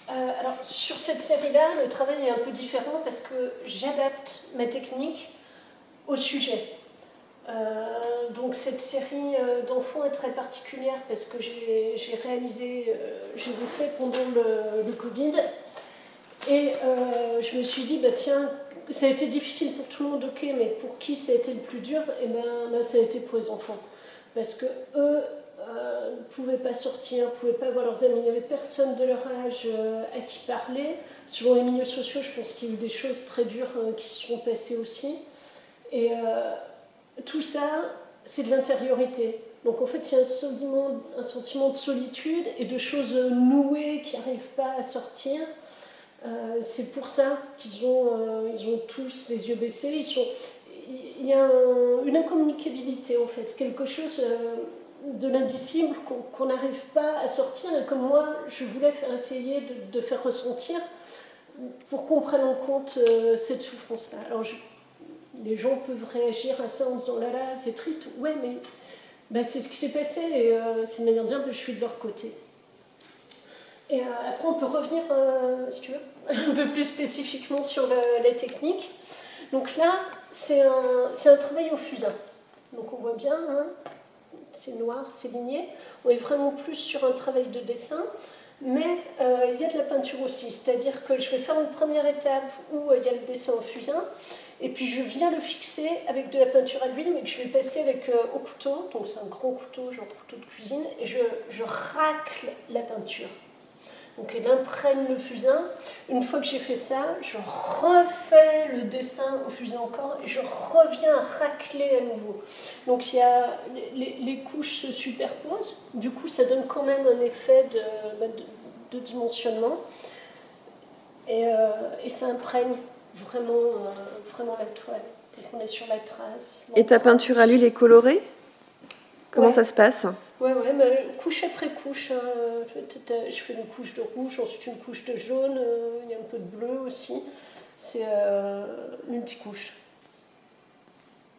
Alors, sur cette série-là, le travail est un peu différent parce que j'adapte ma technique au sujet. Donc cette série d'enfants est très particulière parce que j'ai réalisé, je les ai fait pendant le Covid. Et je me suis dit, bah tiens, ça a été difficile pour tout le monde, ok, mais pour qui ça a été le plus dur? Et ben ça a été pour les enfants. Parce que eux ne pouvaient pas sortir, ne pouvaient pas voir leurs amis, il n'y avait personne de leur âge à qui parler. Selon les milieux sociaux, je pense qu'il y a eu des choses très dures qui se sont passées aussi. Et tout ça, c'est de l'intériorité. Donc en fait, il y a un sentiment de solitude et de choses nouées qui n'arrivent pas à sortir. C'est pour ça qu'ils ont tous les yeux baissés. Il y a une incommunicabilité en fait, quelque chose de l'indicible qu'on n'arrive pas à sortir et comme moi je voulais essayer de faire ressentir pour qu'on prenne en compte cette souffrance-là. Alors les gens peuvent réagir à ça en disant là là c'est triste, ouais mais ben, c'est ce qui s'est passé et c'est une manière de dire que je suis de leur côté. Et après, on peut revenir, si tu veux, un peu plus spécifiquement sur la technique. Donc là, c'est un travail au fusain. Donc on voit bien, hein, c'est noir, c'est ligné. On est vraiment plus sur un travail de dessin, mais il y a de la peinture aussi. C'est-à-dire que je vais faire une première étape où il y a le dessin au fusain, et puis je viens le fixer avec de la peinture à l'huile, mais que je vais passer avec au couteau. Donc c'est un grand couteau, genre couteau de cuisine, et je racle la peinture. Donc elle imprègne le fusain. Une fois que j'ai fait ça, je refais le dessin au fusain encore et je reviens racler à nouveau. Donc il y a, les couches se superposent. Du coup, ça donne quand même un effet de dimensionnement. Et ça imprègne vraiment la toile. Donc on est sur la trace. Et ta peinture à l'huile est colorée? Comment ça se passe? Ouais, mais couche après couche. Je fais une couche de rouge, ensuite une couche de jaune, il y a un peu de bleu aussi. C'est multicouche.